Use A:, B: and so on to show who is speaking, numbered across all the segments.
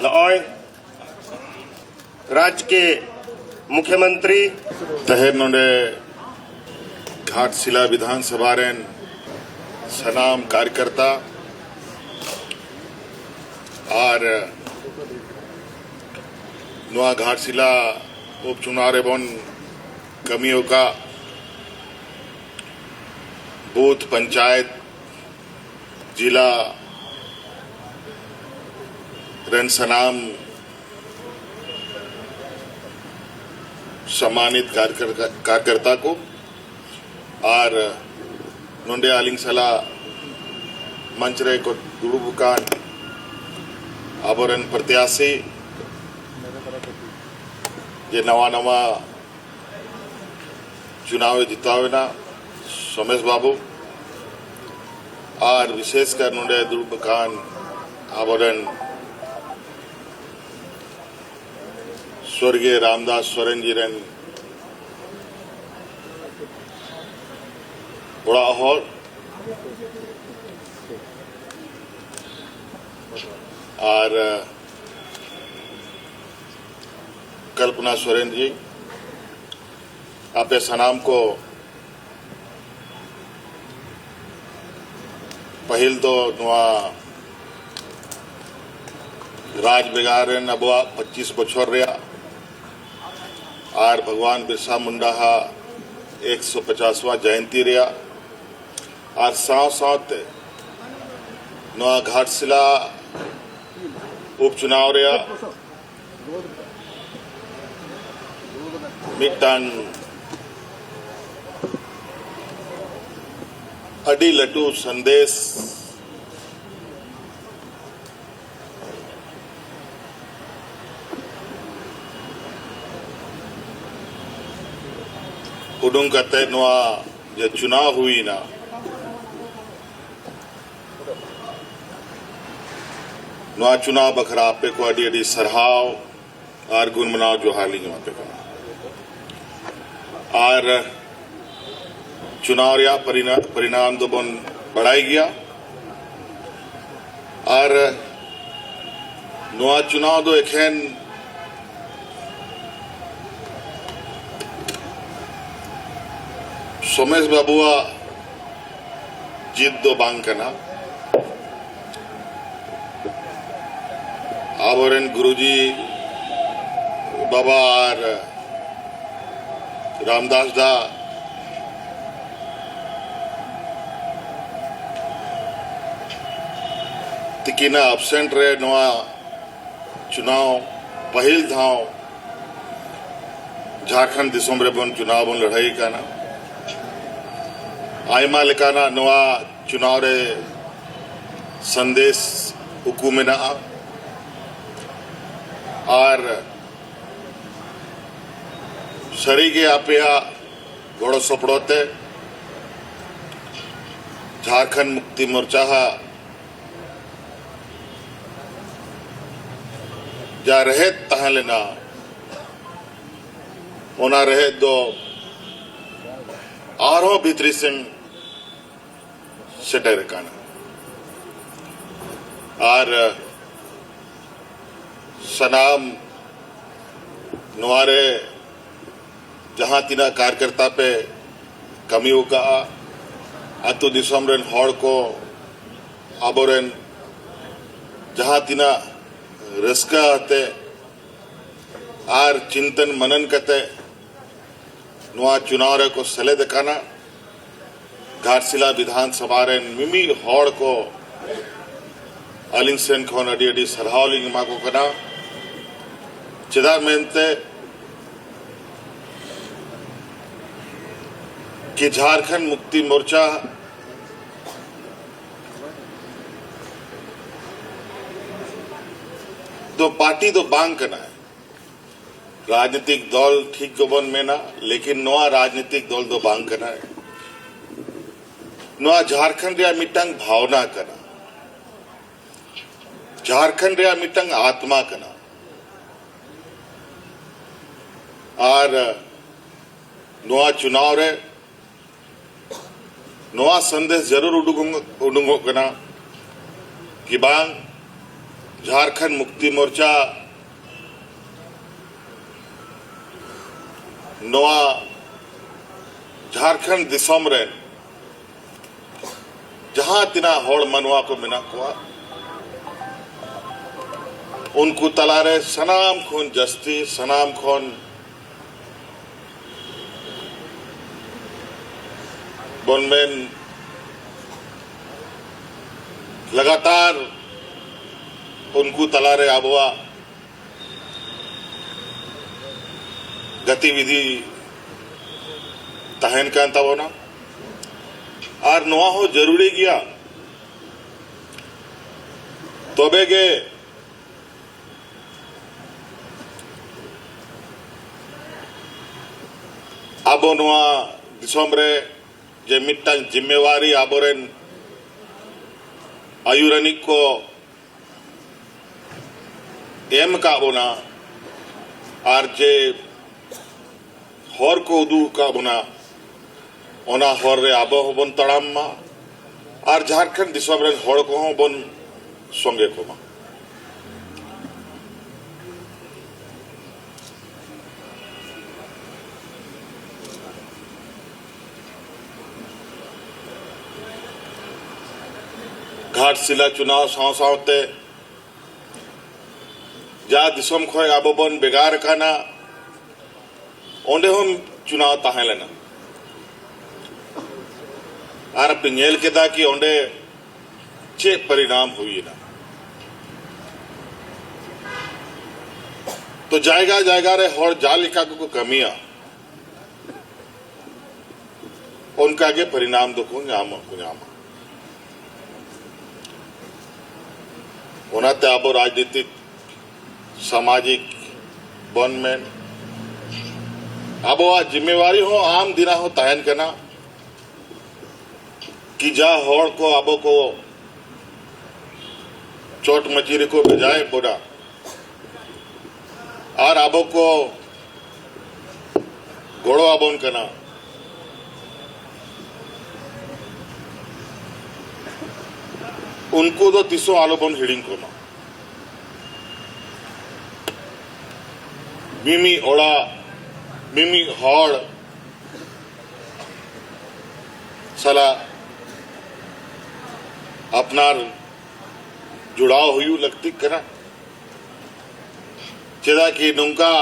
A: लॉय राज्य के मुख्यमंत्री
B: तहर नोडे घाटशिला विधानसभा रेन सनाम कार्यकर्ता और नुआ घाटशिला उपचुनाव रेबन कमियों का बूथ पंचायत जिला रेन सनाम सम्मानित कार्यकर्ता को और नोंडे आलिंग सला मंचरे को दुड़ुबुकान आबोरन प्रत्याशी जे नवा नवा चुनाव जितावेना सोमेश बाबू और विशेषकर नोंडे दुड़ुबुकान आबोरन स्वर्गीय रामदास सोरेन जी रेन बड़ा हॉल और कल्पना सोरेन जी आपे सनाम को पहल तो नुआ राज बेगार अबुआ 25 बछर रहा और भगवान बिरसा मुंडा 150वां जयंती रहा और साथ साथ नुआ घाटशिला उपचुनाव रहा मिटांग अडी लटू संदेश उडुंग कते नुआ जे चुनाव हुई ना नुआ चुनाव बखरा आपे को अडी अडी सरहाव और गुण मनाव जो हाली पे को और चुनाव या परिणाम तो बन बढ़ाई गया और नुआ चुनाव दो एखेन सोमेश बाबुआ जीत दो बांग कना आबोरन गुरुजी बाबा और रामदास दा तिकीना एब्सेंट रहे नुआ चुनाव पहल धाव झारखंड दिसोम रे बन चुनाव बन लड़ाई का ना आयमा लेकाना नुआ चुनाव रे संदेश हुकूमेना और सरीगे आपेया गोड़ो सपड़ोते झारखंड मुक्ति मोर्चा जा रहे तह लेना ओना रहे दो आरो भीतरी सिंह सेटर काना और सनाम नुआरे जहां तीना कार्यकर्ता पे कमी होगा अतु दिसम रेन हॉड़ को आबोरेन जहां तीना रस्का आते और चिंतन मनन कते नुआ चुनाव रे को सले दिखाना घाटशिला विधानसभा रे मिमी हॉड़ को अलिंग सेन खोन अडी अडी सरहावलिंग मा को कना चेदा मेनते कि झारखंड मुक्ति मोर्चा तो पार्टी तो बांग करना है राजनीतिक दल ठीक गोबन में ना लेकिन नवा राजनीतिक दल तो बांग करना है नवा झारखंड रे मिटंग भावना करना झारखंड रे मिटंग आत्मा करना और नवा चुनाव रे नवा संदेश जरूर उडुंगोग कना कि बांग झारखंड मुक्ति मोर्चा नवा झारखंड दिसम रे जहां तिना होड़ मनवा को मेना कोआ उनको तलारे सनाम खोन जस्ती सनाम खोन बोनमेन लगातार उनको तलारे आबवा गतिविधि तहन का तबोना और नवा हो जरूरी गया तबे के आबो नवा दिसम रे जे मिट्टांग जिम्मेवारी आबोरेन आयुरानिक को एम का बोना और जे हर को उदू का बोना ओना हर रे आबो बन तड़ाम मा और झारखंड दिसम रे हर को हो बन संगे को मा घाटशिला चुनाव साव सावते जा दिसम खोय आबो बन बेगार काना ओंडे हम चुनाव ताहे लेना आर पिनेल केदा कि ओंडे चे परिणाम हुई ना तो जायगा जायगा रे हर जालिका को कमिया उनका के परिणाम दो को ᱧᱟᱢᱟ ओनाते आबो राजनीतिक सामाजिक बन में आबो जिम्मेवारी हो आम दिना हो तहन करना कि जा होड़ को आबो को चोट मचीरे को बजाय बोरा और आबो को गोड़ो आबोन करना उनको तो तीसो आलोबन हिडिंग को ना मिमी ओड़ा मिमी हॉड़ सला अपनार जुड़ाव हुई लगती करा चेदा कि नौका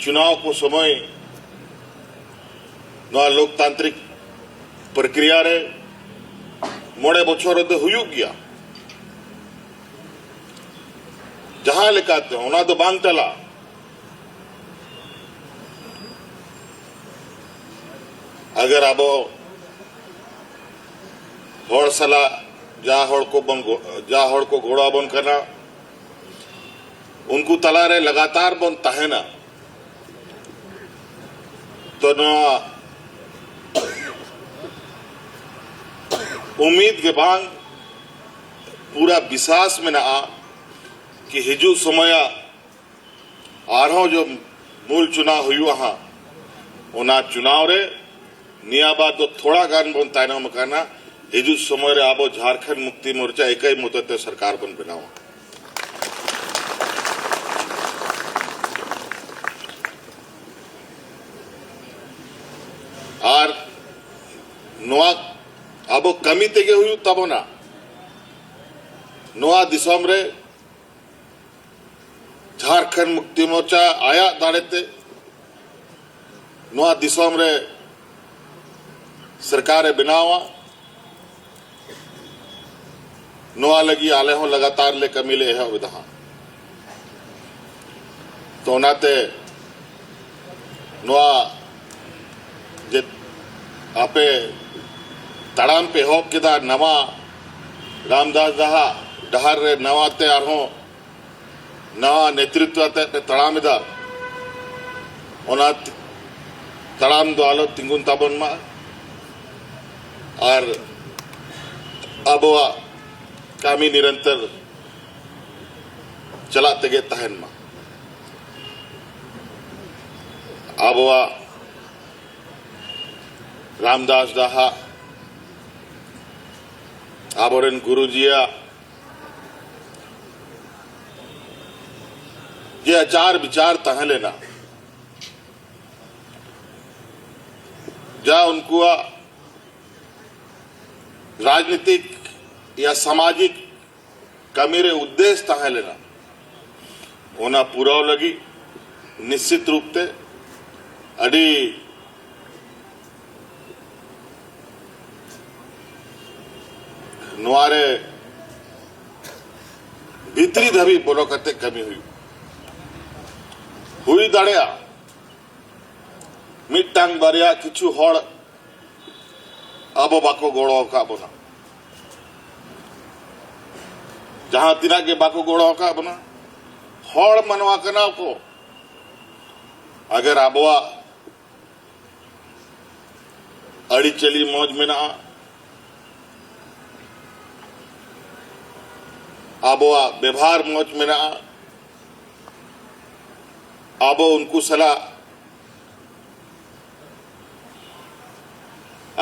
B: चुनाव को समय नवा लोकतांत्रिक प्रक्रिया रे मोड़े बछर तो हुई गया जहां लेकाते होना तो बांग टला अगर अब होड़ सला जा होड़ को घोड़ा बन करना उनको तलारे लगातार बन तहना तो उम्मीद के बांग पूरा विश्वास में ना आ कि हिजू समय आरो जो मूल चुनाव हुई वहां ओना चुनाव रे नियाबा तो थोड़ा गान बन तायनम करना हिजू समय रे आबो झारखंड मुक्ति मोर्चा एक ही मतते सरकार बन बनावा और नोआ अब कमी तेगे हुई तबना नोआ दिसम रे झारखंड मुक्ति मोर्चा आया दाड़ेते नोआ दिसम रे सरकार बनावा नोआ लगी आले हो लगातार ले कमी ले है विधा तो नाते नोआ जे आपे तड़ाम पे होप के दा नवा रामदास दहा डहार रे नवा ते आरो नवा नेतृत्व ते तड़ाम दा ओना तड़ाम दो आलो तिंगुन ताबन मा और अबवा कामी निरंतर चलाते गे तहन मा अबवा रामदास दहा आबोरेन गुरुजिया जे आचार विचार तह लेना जा उनको राजनीतिक या सामाजिक कमीरे उद्देश्य तह लेना होना पूरा लगी निश्चित रूप से अड़ी नुआरे भीतरी धबी बोलो करते कमी हुई दाड़िया मिट्टांग बारिया किचु हड़ अब बाको गोड़ो का बना जहां तिना के बाको गोड़ो का बना हड़ मनवा कना को अगर आबवा अड़ी चली मौज में ना आबवा व्यवहार मौज में ना आबो उनको सलाह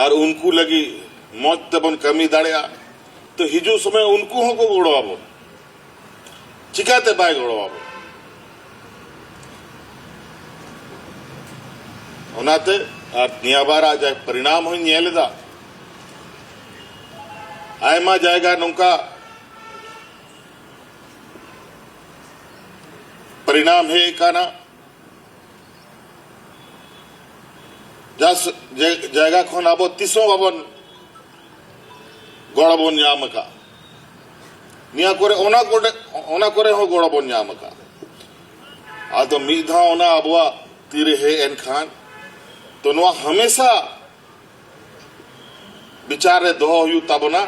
B: और उनको लगी मौज तबन कमी दाड़िया तो हिजू समय उनको हो को गोड़ो आबो चिकाते बाय गोड़ो आबो ओनाते और नियाबार आ जाए परिणाम हो नेलेदा आयमा जाएगा नौका परिणाम है काना जस जाएगा खन आबो तीसो बाबन गड़बन नाम का निया करे ओना करे हो गड़बन नाम का आदो मिधा ओना आबवा तीरे है एन खान तो नुआ हमेशा विचार रे दोह हुई ताबना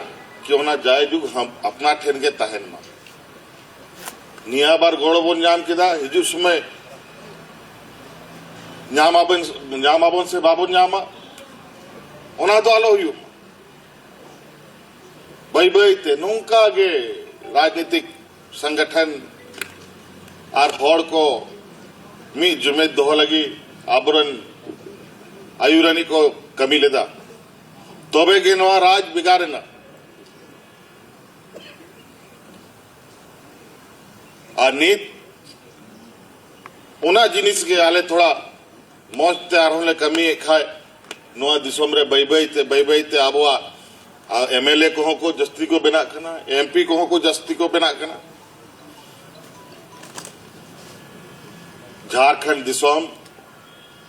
B: कि ओना जाए जुग हम अपना ठेन के तहन मा निया बार गड़बन नाम किदा हिजु समय ᱧᱟᱢᱟᱵᱚᱱ से बाबन ᱧᱟᱢᱟ ओना तो आलो हुई बाई बाई ते नौका गे राजनीतिक संगठन और हड़ को मी जुमेद दोह लगी आबरन आयुरानी को कमी लेदा तबे गे नवा राज बिगाड़ना और नीत उना जिनिस के आले थोड़ा मौज ते आरोले कमी खाए नोआ दिसोम रे बई ते आबवा एमएलए को जस्ती को बना कना एमपी को जस्ती को बना कना झारखंड दिसोम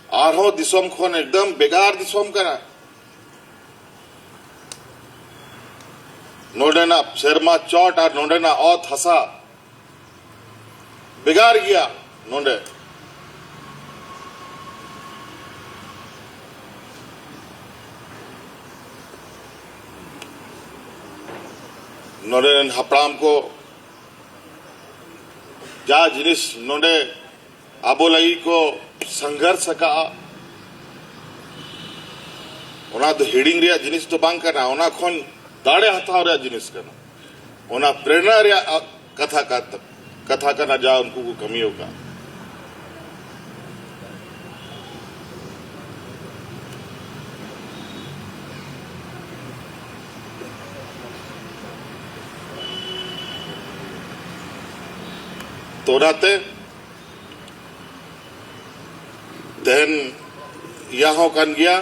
B: आरो दिसोम खोन एकदम बेगार दिसोम कना नोडेना शर्मा चौट और नोडेना औत हसा बेगार गया नोडे नोडेन हपड़ाम को जा जिनिस नोडे आबोलाई को संघर्ष का ओना तो हेडिंग रिया जिनिस तो बांग करना ओना खोन दाड़े हथाव रिया जिनिस करना ओना प्रेरणा रिया कथा करना जा उनको को कमी होगा तोराते तेन यहाँ कन गया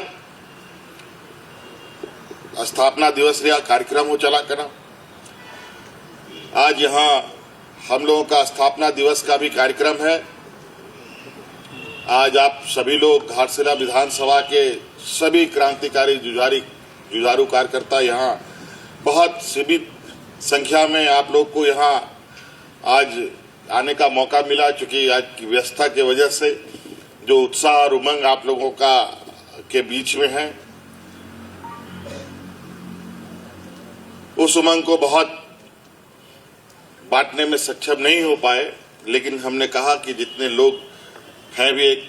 B: स्थापना दिवस रिया कार्यक्रम हो चला करा आज यहाँ हम लोगों का स्थापना दिवस का भी कार्यक्रम है। आज आप सभी लोग घाटशिला विधानसभा के सभी क्रांतिकारी जुझारू कार्यकर्ता यहाँ बहुत सीमित संख्या में आप लोग को यहाँ आज आने का मौका मिला, चूंकि आज की व्यवस्था की वजह से जो उत्साह और उमंग आप लोगों का के बीच में है उस उमंग को बहुत बांटने में सक्षम नहीं हो पाए, लेकिन हमने कहा कि जितने लोग हैं भी एक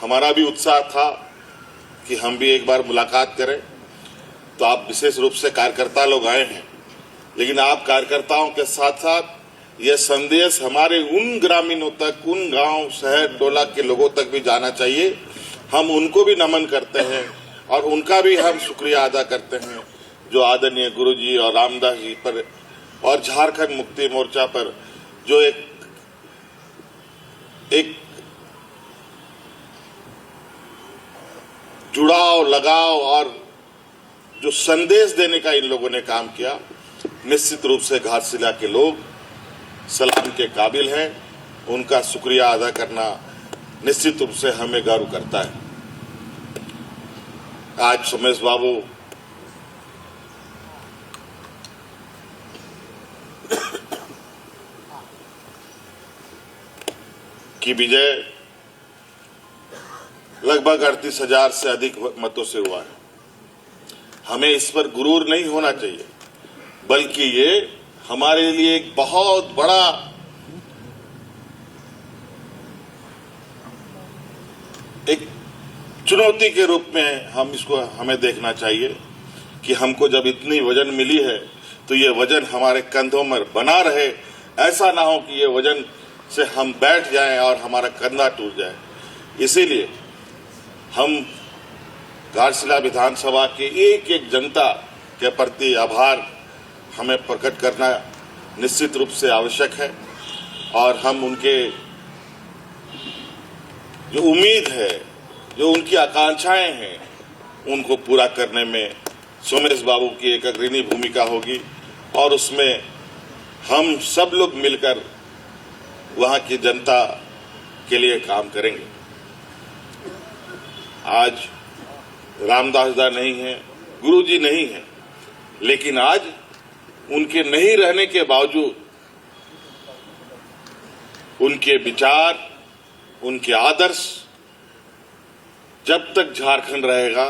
B: हमारा भी उत्साह था कि हम भी एक बार मुलाकात करें। तो आप विशेष रूप से कार्यकर्ता लोग आए हैं, लेकिन आप कार्यकर्ताओं के साथ साथ यह संदेश हमारे उन ग्रामीणों तक, उन गांव शहर टोला के लोगों तक भी जाना चाहिए। हम उनको भी नमन करते हैं और उनका भी हम शुक्रिया अदा करते हैं जो आदरणीय गुरुजी और रामदास जी पर और झारखंड मुक्ति मोर्चा पर जो एक जुड़ाव, लगाव और जो संदेश देने का इन लोगों ने काम किया, निश्चित रूप से घाटशिला के लोग सलाम के काबिल हैं। उनका शुक्रिया अदा करना निश्चित रूप से हमें गर्व करता है। आज सोमेश बाबू की विजय लगभग 38,000 से अधिक मतों से हुआ है। हमें इस पर गुरूर नहीं होना चाहिए, बल्कि ये हमारे लिए एक बहुत बड़ा एक चुनौती के रूप में हमें देखना चाहिए कि हमको जब इतनी वजन मिली है तो ये वजन हमारे कंधों में बना रहे। ऐसा ना हो कि ये वजन से हम बैठ जाएं और हमारा कंधा टूट जाए। इसीलिए हम घाटशिला विधानसभा के एक एक जनता के प्रति आभार हमें प्रकट करना निश्चित रूप से आवश्यक है और हम उनके जो उम्मीद है, जो उनकी आकांक्षाएं हैं, उनको पूरा करने में सोमेश बाबू की एक अग्रणी भूमिका होगी और उसमें हम सब लोग मिलकर वहां की जनता के लिए काम करेंगे। आज रामदास दा नहीं है, गुरुजी नहीं है, लेकिन आज उनके नहीं रहने के बावजूद उनके विचार, उनके आदर्श जब तक झारखंड रहेगा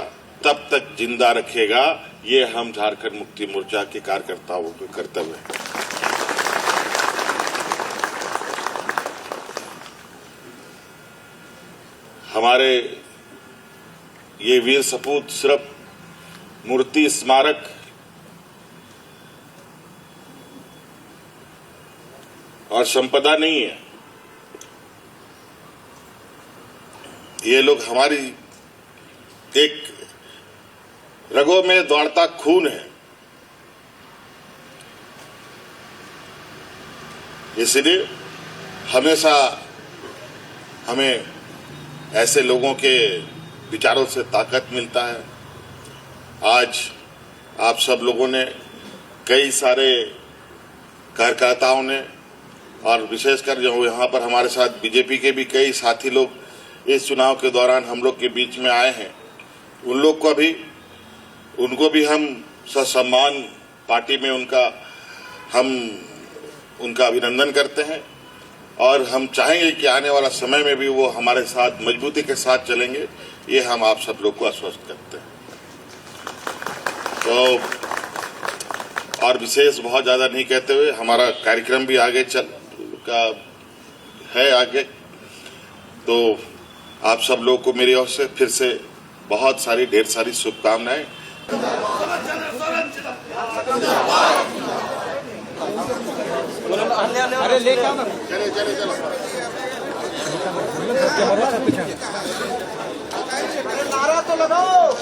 B: तब तक जिंदा रखेगा। ये हम झारखंड मुक्ति मोर्चा के कार्यकर्ताओं का कर्तव्य है। हमारे ये वीर सपूत सिर्फ मूर्ति, स्मारक और संपदा नहीं है। ये लोग हमारी एक रगों में दौड़ता खून है। इसलिए हमेशा हमें ऐसे लोगों के विचारों से ताकत मिलता है। आज आप सब लोगों ने, कई सारे कार्यकर्ताओं ने और विशेषकर जो यहाँ पर हमारे साथ बीजेपी के भी कई साथी लोग इस चुनाव के दौरान हम लोग के बीच में आए हैं, उनको भी हम ससम्मान पार्टी में उनका अभिनंदन करते हैं और हम चाहेंगे कि आने वाला समय में भी वो हमारे साथ मजबूती के साथ चलेंगे। ये हम आप सब लोग को आश्वस्त करते हैं। तो और विशेष बहुत ज्यादा नहीं कहते हुए हमारा कार्यक्रम भी आगे आगे तो आप सब लोग को मेरी ओर से फिर से बहुत सारी ढेर सारी शुभकामनाएं।
C: अरे लेके आओ ना।
B: चलो
C: नारा तो लगाओ।